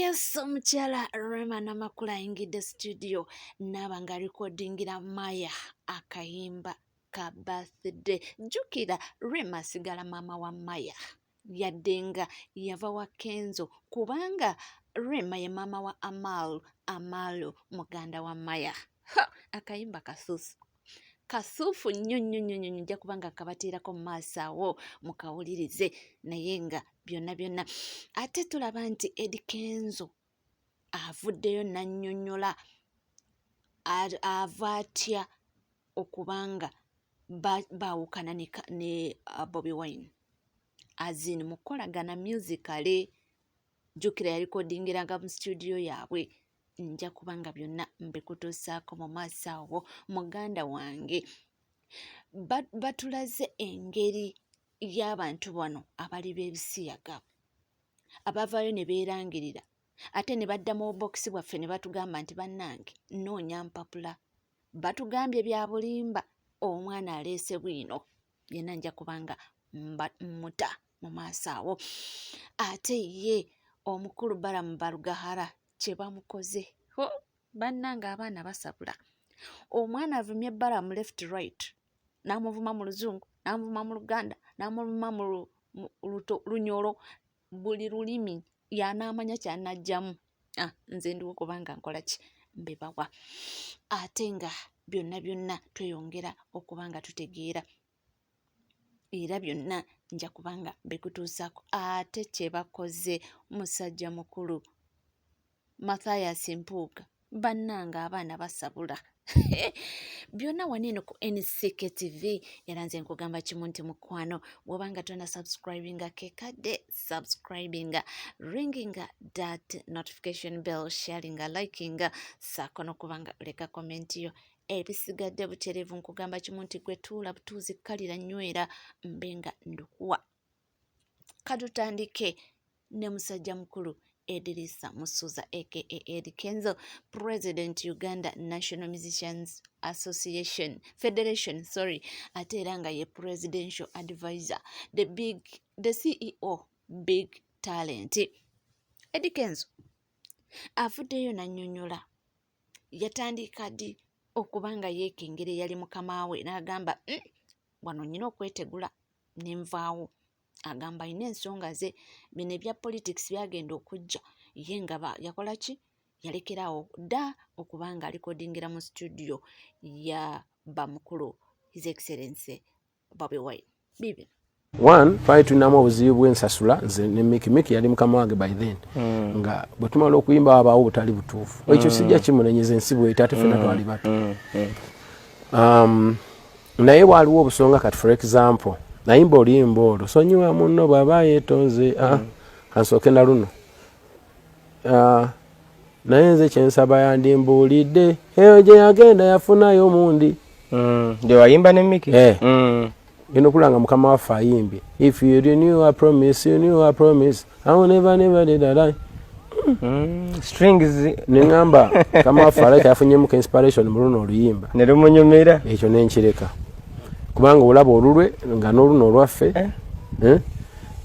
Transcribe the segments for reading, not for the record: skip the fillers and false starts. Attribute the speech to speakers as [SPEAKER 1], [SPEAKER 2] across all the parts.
[SPEAKER 1] Yes, omukyala Rema Namakula ayingidde studio n'aba nga alikodingira Maya akayimba ka birthday. Jjukira Rema asigala maama wa Maya yadde nga yava wa Kenzo kubanga Rema ye maama wa Amalu muganda wa Maya. Akayimba kasuufu nnyo nja kubanga kabateerako mu maaso awo mukawulirize naye nga byonna ate tulaba nti Eddie Kenzo avuddeyo n'annyonnyola ava atya okubanga baawukana ne Bobi Wine azini mu kukolagana musicale. Jjukira yalikodingiranga mu studio yaabwe. Nja kubanga byonna mbikutuusaako mu maaso awo muganda wange. Batulaze engeri y'abantu bano abali b'ebisiyaga abavaayo ne beerangirira ate ne badda mu bokisi bwaffe ne batugamba nti bannange noonya mpapula, batugambye bya bulimba, omwana aleese bwino. Yenna nja kubanga mmuta mu maaso awo. Ate ye omukulu Balamu Balugahara kye bamukoze, bannange abaana basabula. Omwana avumye Balamu left right, n'amuvuma mu Luzungu, n'amuvuma mu Luganda, n'amuvuma mu Lunyolo, buli lulimi y'anaamanya ky'anajjamu. Nze ndiwo kubanga nkola ki mbebawa. Ate nga byonna tweyongera okubanga tutegeera era byonna nja kubanga bikutuusaako. Ate kye bakoze musajja mukulu Mathias Mpuuga, bannange abaana basabula. Byonna waneno ku NCK TV era nze nkugamba kimu nti mukwano bw'obanga tonna subscribinga kekadde subscribinga, ringinga that notification bell, sharinga, likinga, saako n'okubanga leka komenti yo. Ebisigadde butereevu nkugamba kimu nti gwe tuula butuuzi kkalira nywera mbenga ndukuwa. Katutandike ne musajja mukulu Edrisa Musuza aka Eddie Kenzo, President Uganda National Musicians Federation, ate era nga ye Presidential Advisor, the CEO, Big Talent. Eddie Kenzo avuddeyo n'annyonnyola, yatandika ddi okubanga yeekengera yali mukama we n'agamba wano nnyina okwetegula n'envaawo. Agamba alina ensonga ze, bino ebya politics byagenda okujja ye nga yakola ki, yalekeraawo dda okubanga alikodingira mu studio ya bamukulu His Excellency Bobi Wine. Bibi
[SPEAKER 2] One, twali tulinamu obuzibu bw'ensasula, nze ne Mikimiki yali mukama wange by then. Nga bwe tumala okuyimba wabaawo butali butuufu. Ekyo sijja kimunenyeza ensi bw'eti ate ffenna twali bato. Naye waaliwo obusonga kati for example, nayimba oluyimba olwo, sonyiwa munno bw'aba yeetonze, kansooke na luno. Naye nze kyensaba yandimbuulidde, eyo gye yagenda yafunayo mundi.
[SPEAKER 3] Gye wayimba ne Miki?
[SPEAKER 2] Ino kulanga mukama waffe ayimbye. If you renew a promise, you renew a promise. I will never did a lie.
[SPEAKER 3] Strings.
[SPEAKER 2] Nengamba kama waffe aleka yafunyemuko inspiration mu luno oluyimba.
[SPEAKER 3] Ne lumunyumira.
[SPEAKER 2] Ekyo nenkireka. Kubanga olaba olulwe nga n'oluno olwaffe.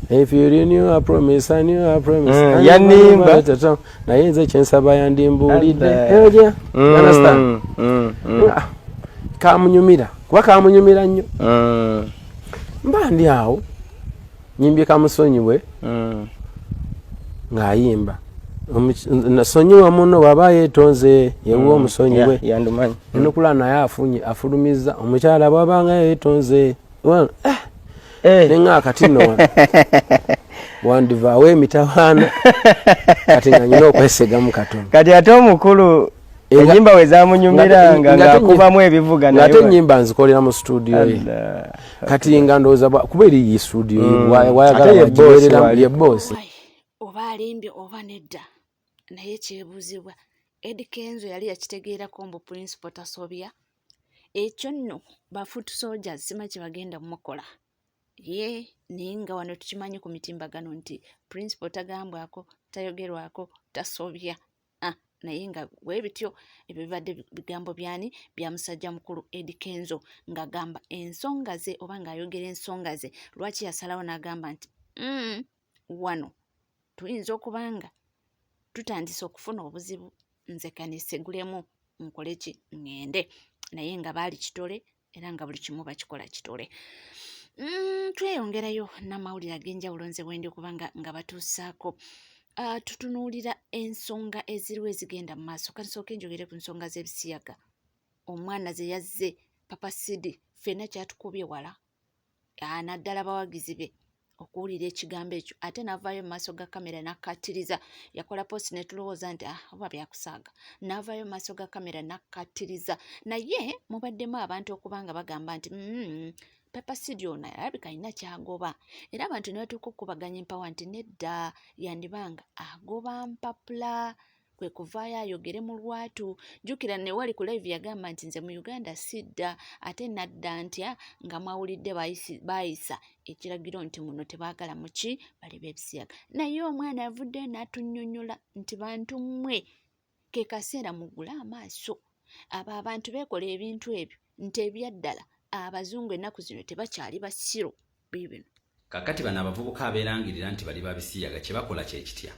[SPEAKER 2] If you renew a promise, I renew a promise.
[SPEAKER 3] Yanimba.
[SPEAKER 2] Naye nze kyensaba yandimbuulidde. Eyo understand? Kamunyumira. Kuba kamunyumira nnyo. Mba ndi awo nyimbye kamusonyiwe ng'ayimba. Nasonyiwa muno bw'aba yeetonze yeewuwa omusonyiwe.
[SPEAKER 3] Yandumanyi.
[SPEAKER 2] Enokula naye afulumiza omukyala bw'abanga yeetonze. Nenga kati nno wandivaawo emitawaana kati nga nyina okwesigamu katono.
[SPEAKER 3] Kati ate omukulu enyimba we zamunyumira ng'akubamu ebivuga naye.
[SPEAKER 2] Ate ennyimba nzikolera mu studio ye. Kati nga ndowooza kuba eri yi studio wayagala wagibeerera ye boss.
[SPEAKER 1] Oba alimbye oba nedda naye kyebuuzibwa Eddie Kenzo yali yakitegeerako mbu principal tasobya. Ekyo nno bafutu soldiers sima kye bagenda mukola. Naye nga wano tukimanyi ku mitimbagano nti principal tagambwako, tayogerwako, tasobya. Naye nga bwebityo ebyo bibadde bigambo byani bya musajja mukulu Eddie Kenzo ng'agamba ensonga ze oba ng'ayogera ensonga ze lwaki yasalawo n'agamba nti wano tuyinza okubanga tutandise okufuna obuzibu nze kanisa egulemu nkole ki ngende naye nga baali kitole era nga buli kimu bakikola kitole. Tweyongerayo n'amawulire ag'enjawulo nze bwendi okubanga nga batuusaako. Tutunuulira ensonga eziriwo ezigenda mu maaso. Kansooke njogere ku nsonga z'ebisiyaga. Omwana ze yazze Papa Sidi ffenna kyatukubye wala, naddala abawagizi be okuwulira ekigambo ekyo, ate n'avaayo mu maaso ga kamera n'akkattiriza. Yakola posti ne tulowooza nti oba byakusaaga. N'avaayo mu maaso ga kamera n'akkattiriza. Naye mubaddemu abantu okubanga bagamba nti Papa Sidi ono alabika alina kyagoba, era abantu ne batuuka okukubaganya empawa nti nedda yandibanga agoba mpapula, kwe kuvaayo ayogere mu lwatu. Jjukira ne wali ku live yagamba nti nze mu Uganda sidda, ate nadda ntya nga mwawulidde baayisa ekiragiro nti muno tebaagala muki bali b'ebisiyaga. Naye omwana avuddeyo n'atunnyonnyola nti bantu mmwe ke kaseera muggule amaaso. Abo abantu beekola ebintu ebyo nti ebyaddala abazungu ennaku zino tebakyali basiru bibino.
[SPEAKER 4] Kakati bano abavubuka abeerangirira nti bali babisiyaga kye bakola kye kitya.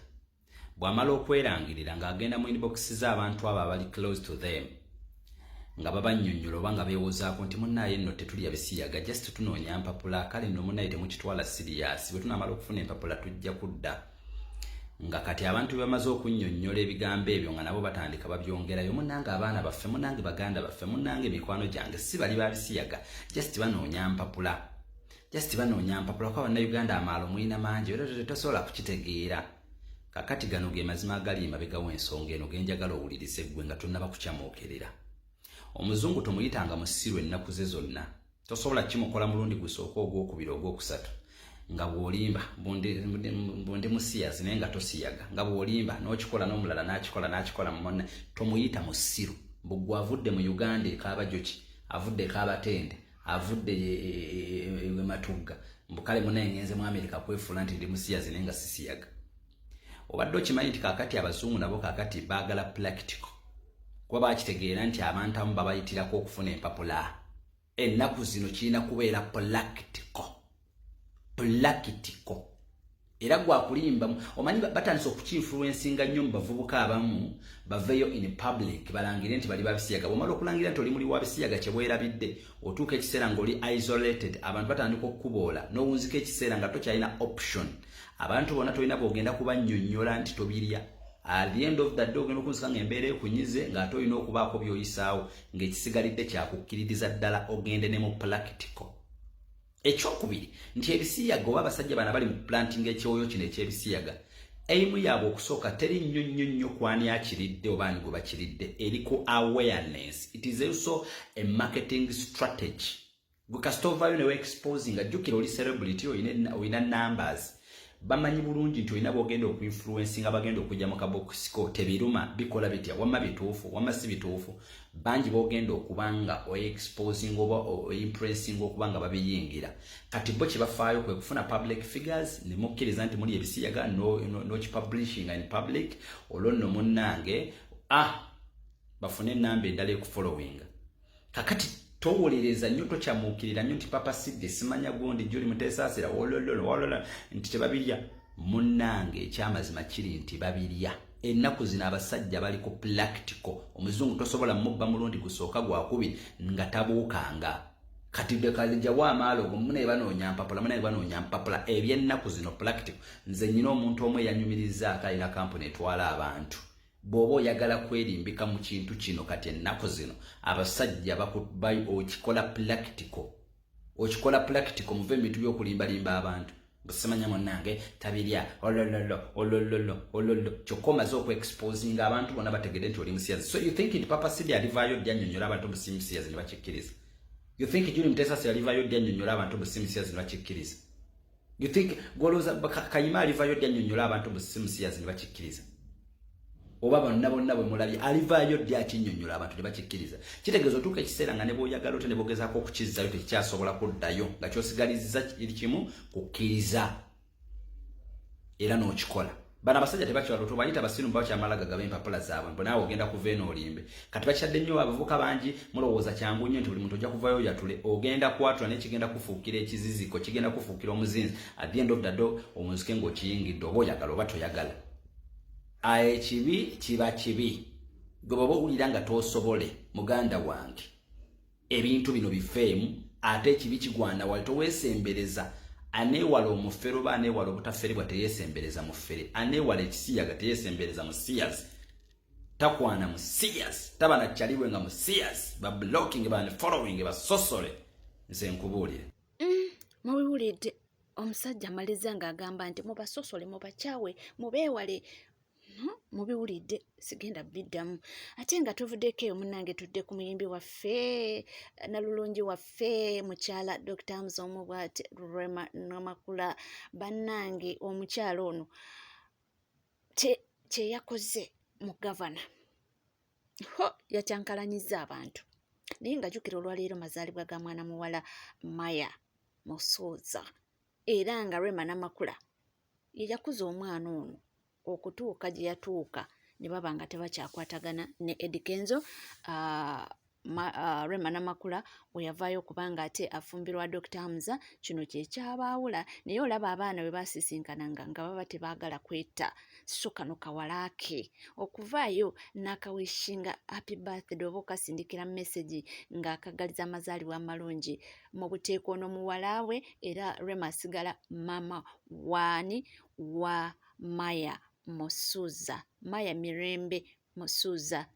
[SPEAKER 4] Bw'amala okwerangirira ng'agenda mu inbox z'abantu abo abali close to them nga babannyonnyola oba nga beewozaako nti munnaaye nno tetulya bisiyaga, just tunoonya mpapula, kale nno munnaaye temukitwala siriyasi, bwe tunamala okufuna empapula tujja kudda. Nga kati abantu bamaze okunnyonnyola ebigambo ebyo nga nabo batandika babyongerayo, munnange abaana baffe, munnange baganda baffe, munnange mikwano gyange si bali babisiyaga, just banoonya mpapula. Just banoonya mpapula kwa bannayuganda amaalo mulina mangi era tosobola kukitegeera. Kakati gano ge mazima agali emabega w'ensonga eno genjagala owulirize ggwe nga tonnaba kukyamwokerera. Omuzungu tomuyitanga musiru ennaku ze zonna. Tosobola kimukola mulundi gusooka ogwokubiri ogwokusatu. Nga bw'olimba bundi musiyazi naye nga tosiyaga. Nga bw'olimba n'okikola n'omulala n'akikola mumonna tomuyita musiru. Bugwe avudde mu Uganda ekaabajoki, avudde ekaabatende, avudde e Matugga. Mbukale munaye ngenze mu Amerika kwefuula nti ndi musiyazi naye nga sisiyaga. Obadde okimanyi nti kakati abazungu nabo kakati baagala practical. Kuba bakitegeera nti abantu abamu babayitirako okufuna empapula. Ennaku zino kirina kubeera practical. Era gwakulimba omanyi batandise okukinfluencinga nnyo mu bavubuka abamu baveeyo in public balangire nti bali babisiyaga. Bw'omala okulangira nti oli muli wa bisiyaga kye bwerabidde otuuka ekiseera ng'oli isolated, abantu batandika okukuboola n'owunzika ekiseera nga tokyalina option. Abantu bonna tolina bw'ogenda kubannyonnyola nti tobirya. At the end of the day ogenda okunzika ng'embeera ekunyize ng'ate olina okubaako by'oyisaawo ng'ekisigalidde kyakukkiririza ddala ogende ne mu practical. Ekyokubiri nti ebisiyaga oba abasajja bana bali mu planting ekyoyo kino eky'ebisiyaga, eimu yaabwe okusooka teri nnyo kwani akiridde oba ani gwe bakiridde, eriku awareness. It is also a marketing strategy. Gwe kasita ovaayo ne we-exposing ajjukira oli celebrity oyina numbers. Bamanyi bulungi nti olina bw'ogenda okuinfluencinga bagenda okujja mu kabokisiko tebiruma bikola bitya, wamma bituufu wamma si bituufu. Bangi bw'ogenda okubanga oexposing oba oimpressing okubanga babiyingira. Kati bo kye bafaayo kwe kufuna public figures ne mukkiriza nti muli ebisiyaga no kipublishing in public olwo nno munnange bafune ennamba endala ekufollowinga. Kakati towolereza nnyo tokyamuukirira nnyo nti Papa Sidi simanya gundi Julie Mutesaasira wololo nti tebabirya. Munnange ekyamazima kiri nti babirya. Ennaku zino abasajja bali ku practical. Omuzungu tosobola mubba mulundi gusooka gwakubiri nga tabuukanga. Kati bekalijja w'amaalo mune banoonya mpapula eby'ennaku zino practical. Nze nnyina omuntu omu eyanyumirizaako alina kampuni etwala abantu. Bw'oba oyagala kwerimbika mu kintu kino kati ennaku zino abasajja okikola practical muve ebitu by'okulimbalimba abantu. Busimanya munnange tabirya olololo kyokka omaze okwe-exposing abantu bonna bategedde nti oli musiyazi. So you think nti Papa Sidi alivaayo ddi annyonnyola abantu mbu si musiyazi ne bakikkiriza? You think Julie Mutesaasira alivaayo ddi annyonnyola abantu mbu si musiyazi ne bakikkiriza? You think golooza Kayima alivaayo ddi annyonnyola abantu mbu si musiyazi ne bakikkiriza? Oba bonna bwe mulabye alivaayo ddi akinnyonnyola abantu ne bakikkiriza? Kitegeeza otuuka ekiseera nga ne bw'oyagala ote ne bwogezaako okukizzayo tekikyasobola kuddayo nga ky'osigalizza kiri kimu kukkiriza era n'okikola. Bano abasajja tebakyala tobayita basiru bakyamala gagaba empapula zaabwe mbu naawe ogenda kuva eno olimbe. Kati bakyadde nnyo abavubuka bangi mulowooza kyangu nnyo nti buli muntu ojja kuvaayo yatule ogenda kwatula n'ekigenda kufuukira ekiziziko kigenda kufuukira omuzinzi. At the end of the day omuzike ng'okiyingidde oba oyagala oba toyagala. ekibi kiba kibi gwe bw'oba owulira nga tosobole muganda wange ebintu bino bifeemu ate ekibi kigwana wali toweesembereza aneewala omufere oba aneewala obutaferebwa teyeesembereza mufere aneewala ekisiyaga teyeesembereza musiyazi takwana musiyazi taba nakyaliwe nga musiyazi bablocking following basosole nze nkubuulire
[SPEAKER 1] mubiwulidde omusajja amaliza ng'agamba nti mubasosole mubakyawe mubeewale mubiwulidde sigenda biddamu ate nga tuvuddeko eyo munnange tudde ku muyimbi waffe nalulungi waffe mukyala Dr. Muzomu bwati Rema Namakula bannange omukyala ono kyeyakoze mu gavana yakyankalanyiza abantu naye nga jjukira olwaleero mazaalibwa ga mwana muwala Maya Musuuza era nga Rema Namakula ye yakuza omwana ono okutuuka gye yatuuka ne baba nga tebakyakwatagana ne Eddie Kenzo Rema Namakula bwe yavaayo okubanga ate afumbirwa Dr. Hamza kino kyekyabaawula naye olaba abaana bwe baasisinkananga nga baba tebaagala kwetta so kano kawalaake okuvaayo n'akawishinga happy birthday oba okasindikira message ng'akagaliza amazaalibwa amalungi mu buteeko ono muwala we era Rema asigala mama waani wa Maya Musuuza Maya Mirembe Musuuza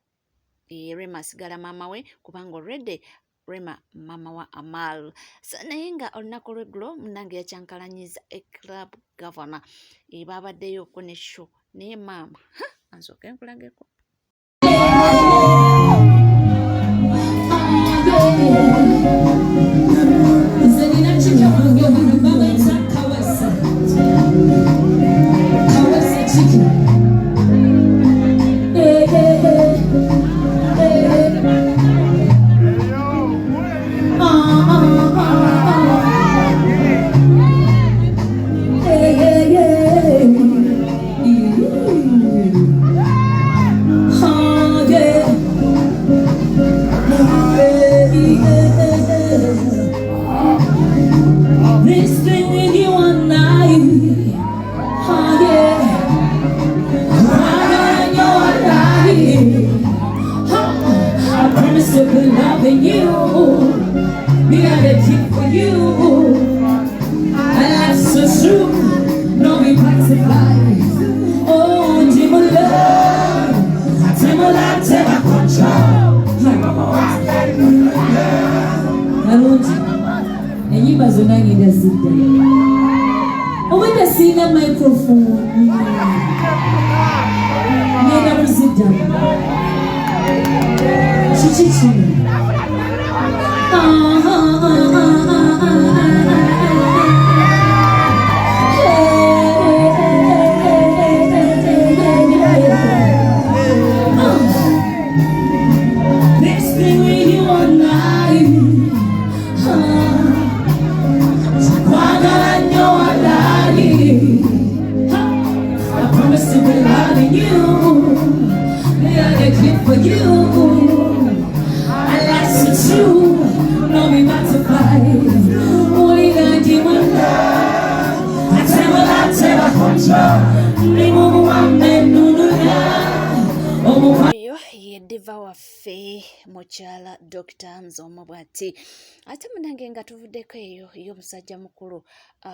[SPEAKER 1] Rema asigala mama we kubanga already Rema mama wa Amal naye nga olunaku lweggulo munnange yakyankalanyiza club governor baabaddeyooko ne show naye maama ansooke nkulageko mukyala Dr. Muzomu bwati ate munange nga tuvuddeko eyo y'omusajja mukulu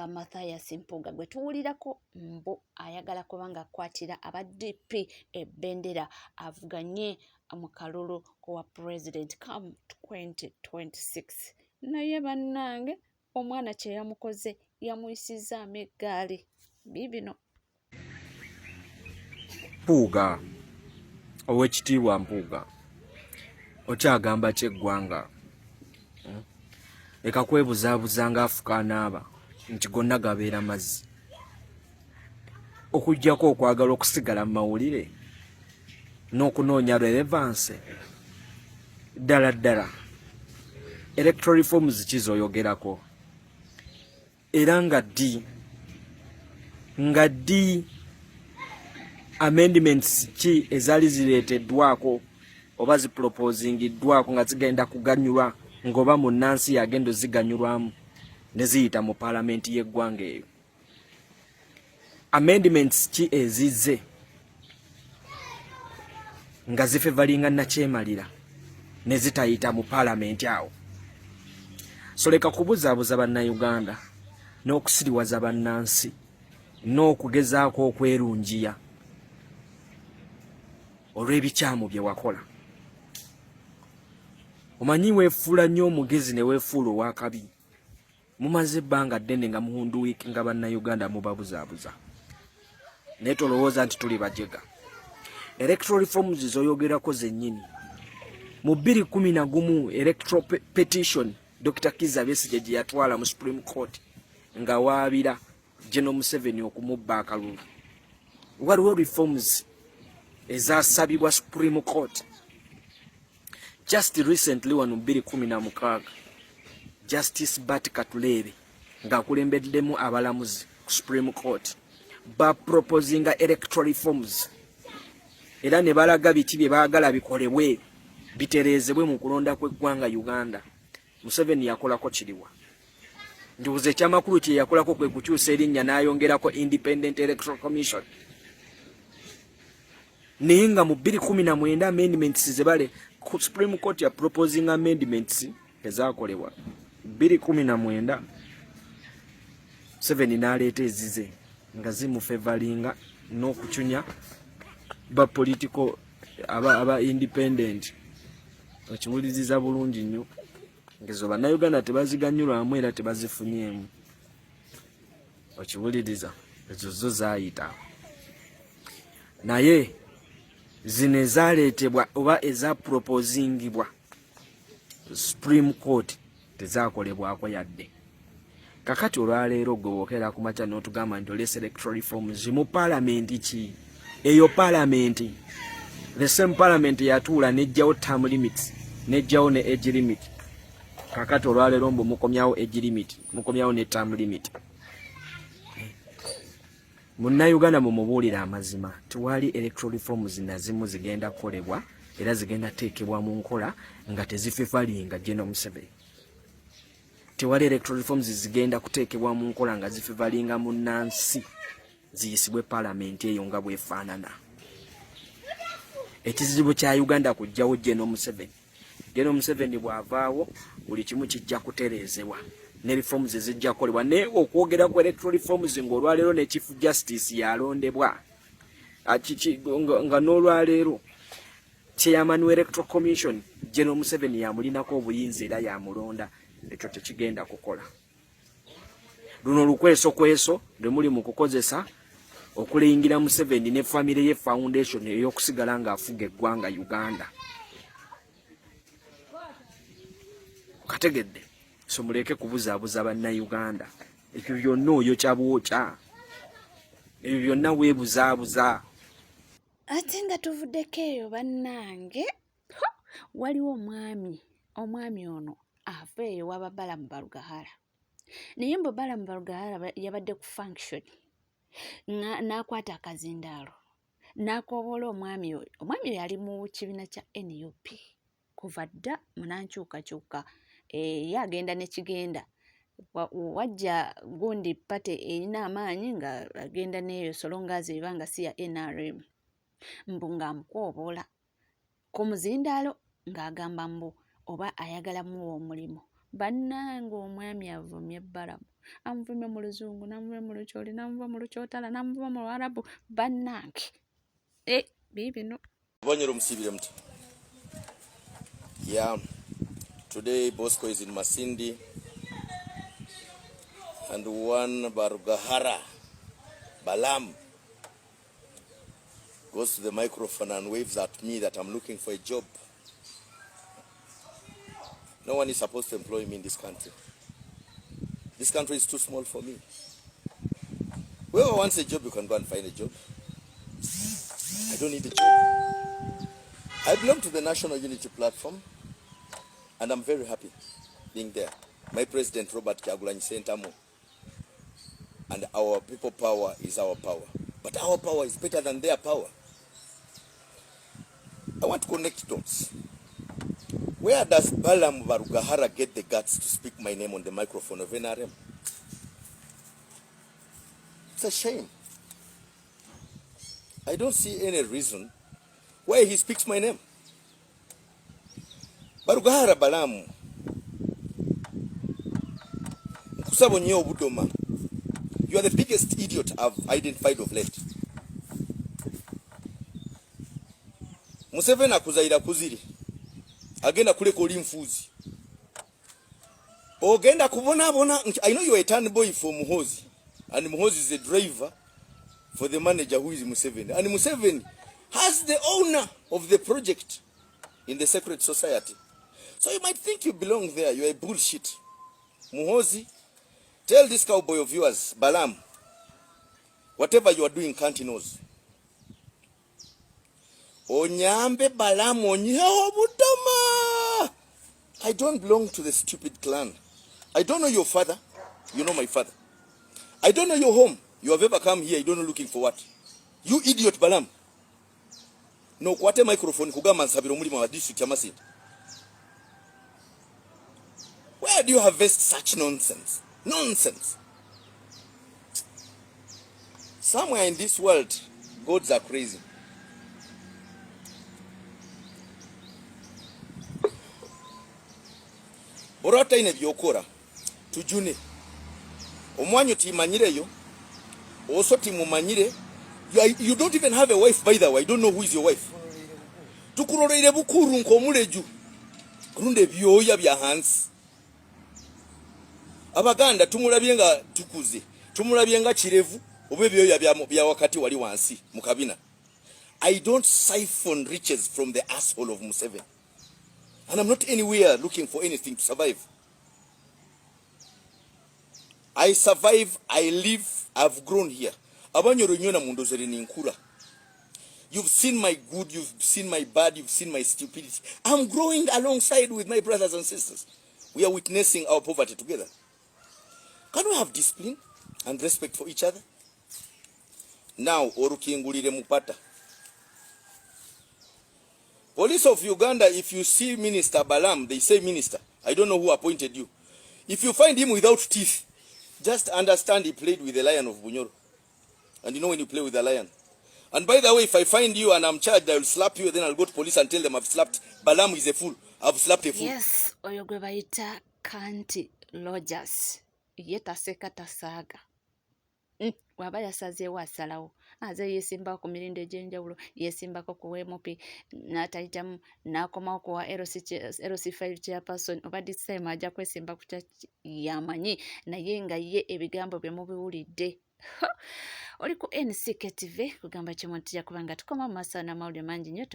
[SPEAKER 1] Mathias Mpuuga gwe tuwulirako mbu ayagala kubanga akwatira aba DP ebendera avuganye mu kalulu kwa president come 2026 naye bannange omwana kye yamukoze yamuyisizaamu eggaali bibino
[SPEAKER 5] Mpuuga ow'ekitiibwa Mpuuga okyagamba kyeggwanga leka kwebuzaabuza ng'afuka anaaba nti gonna gabeera mazzi okuggyako okwagala okusigala mu mawulire n'okunoonya relevance ddala ddala electoral reforms kizoyogerako era nga ddi amendments ki ezaali zireeteddwako oba zipropozingddwako nga zigenda kuganyulwa ng'oba munnansi yagenda ziganyulwamu ne ziyita mu paalamenti y'eggwanga eyo amendments ki ezizze nga zifevalinga nakyemalira ne zitayita mu paalamenti awo. So leka kubuzaabuza bannayuganda n'okusiriwaza bannansi n'okugezaako okwerungiya olw'ebikyamu bye wakola. Omanyi weefuula nnyo omugezi ne weefuula owakabi. Mumaze ebbanga ddene nga muhunduwiiki nga bannayuganda mubabuzaabuza. Naye tolowooza nti tuli bajega. Electoral reforms zoyogerako zennyini. Mu 2011 electoral petition Dr. Kizza Besigye gye yatwala mu Supreme Court nga waabira General Museveni okumubba akalulu. Waliwo reforms ezasabibwa Supreme Court. Just recently wano 2016 Justice Bati Katulebe ng'akulembeddemu abalamuzi ku Supreme Court baproposinga electoral reforms era ne balaga biti bye baagala bikolebwe bitereezebwe mu kulonda kw'eggwanga Uganda. Museveni yakolako kiriwa. Nduuze ekyamakulu kye yakolako kwe kukyusa erinnya n'ayongerako Independent Electoral Commission. Naye nga mu 2019 amendments zebale Supreme Court ya proposing amendments ezaakolebwa 2019 Museveni n'aleeta ezize nga zimufevalinga n'okucunya ba political aba independent. Okiwuliriza bulungi nnyo. Ngezo bannayuganda tebaziganyulwamu era tebazifunyemu. Okiwuliriza ezo zo zaayita. Naye zino ezaaleetebwa oba ezaproposingibwa Supreme Court tezaakolebwako yadde. Kakati olwaleero gwe wookera ku makya n'otugamba nti oleese electoral reforms mu paalamenti ki? Eyo paalamenti, the same parliament yatuula nejjawo term limits, nejjawo ne age limit. Kakati olwaleero mbu mukomyawo age limit, mukomyawo ne term limit. Munnayuganda mumubuulira amazima, tewali electoral reforms nazimu zigenda kukolebwa era zigenda teekebwa mu nkola nga tezifevalinga General Museveni. Tewali electoral reforms zigenda kuteekebwa mu nkola nga zifevalinga munnansi ziyisibwe paalamenti eyo nga bwefaanana. Ekizibu kya Uganda kujjawo General Museveni. General Museveni bw'avaawo buli kimu kijja kutereezebwa ne reforms ezijja kukolebwa. Naye okwogera ku electoral reforms ng'olwaleero ne Chief Justice yalondebwa nga n'olwaleero Chairman wa Electoral Commission General Museveni yamulinako obuyinza era yamulonda, ekyo tekigenda kukola. Luno lukweso lwe muli mu kukozesa okuleyingira Museveni ne family ye foundation ey'okusigala ng'afuga eggwanga Uganda. Kategedde, so muleke kubuzaabuza bannayuganda. Ekyo byonna oyo kyabwokya, ebyo byonna weebuzaabuza.
[SPEAKER 1] Ate nga tuvuddeko eyo bannange, waliwo omwami ono ava eyo waba Balamu Barugahara. Naye mbu Balamu Barugahara yabadde ku function n'akwata akazindaalo n'akoobola omwami oyo. Omwami oyo yali mu kibiina kya NUP kuva dda munankyukakyuka. Ye agenda ne kigenda wajja gundi pate erina amaanyi nga agenda n'eyo solongazi ebanga si ya NRM. Mbu ng'amukooboola ku muzindaalo ng'agamba mbu oba ayagalamu omulimu. Bannange omwami avumye Balamu, amuvumye mu Luzungu, namuvumye mu Lukyoli, namuva mu Lukyotala, namuva mu Lwarabu. Bannange biibino
[SPEAKER 6] Bonyero musibire mtu. Yeah, today Bosco is in Masindi and one Barugahara Balamu goes to the microphone and waves at me that I'm looking for a job. No one is supposed to employ me in this country. This country is too small for me. Whoever wants a job, you can go and find a job. I don't need a job. I belong to the National Unity Platform, and I'm very happy being there. My president, Robert Kyagulanyi Ssentamu, and our people power is our power. But our power is better than their power. I want to connect dots. Where does Balamu Barugahara get the guts to speak my name on the microphone of NRM? It's a shame. I don't see any reason why he speaks my name. Barugahara Balamu. Kusabo nyo Budoma. You are the biggest idiot I've identified of late. Museveni akuzaira kuziri. Agenda kule koli mfuzi. Ogenda kubona bona. I know you are a turn boy for Muhozi. And Muhozi is a driver for the manager who is Museveni. And Museveni has the owner of the project in the secret society. So you might think you belong there. You are a bullshit. Muhozi, tell this cowboy of yours, Balaam, whatever you are doing, can't he knows. Onyambe Balaam onyeho Budoma. I don't belong to the stupid clan. I don't know your father. You know my father. I don't know your home. You have ever come here. You don't know looking for what? You idiot Balaam. No kwate microphone kugama nsabiro mulimo wa district ya Masindi. Where do you harvest such nonsense? Nonsense. Somewhere in this world, gods are crazy. Orata ine byokora tujune. Omwanyo timanyireyo. Also timumanyire. You don't even have a wife, by the way. I don't know who is your wife. Tukuroreire bukuru nkomuleju. Runde byoya bya hansi. Abaganda tumulabyenga tukuze. Tumulabyenga kirevu. Obe byoya bya wakati wali wansi mukabina. I don't siphon riches from the asshole of Museveni. And I'm not anywhere looking for anything to survive. I survive, I live, I've grown here. Abanyoro nyona mundozere ninkura. You've seen my good, you've seen my bad, you've seen my stupidity. I'm growing alongside with my brothers and sisters. We are witnessing our poverty together. Can we have discipline and respect for each other? Now, orukingulire mupata. Police of Uganda, if you see Minister Balaam, they say minister. I don't know who appointed you. If you find him without teeth, just understand he played with the lion of Bunyoro. And you know when you play with a lion. And by the way, if I find you and I'm charged, I will slap you, then I'll go to police and tell them I've slapped. Balaam is a fool. I've slapped a fool.
[SPEAKER 1] Yes, oyo gwe bayita Kanti Rogers. Yeta seka tasaga. Waba yasazeewo asalawo. Aze yesimba ku mirinde egy'enjawulo, yesimbako ku WMP, n'atayitamu, n'akomawo ku wa LC5 chairperson, oba this time ajja kwesimba ku yamanyi, naye nga ye ebigambo bye mubiwulidde. Oli ku NCK TV kugamba kimwe tujja kuba nga tukoma mu maaso n'amawulire mangi nnyo.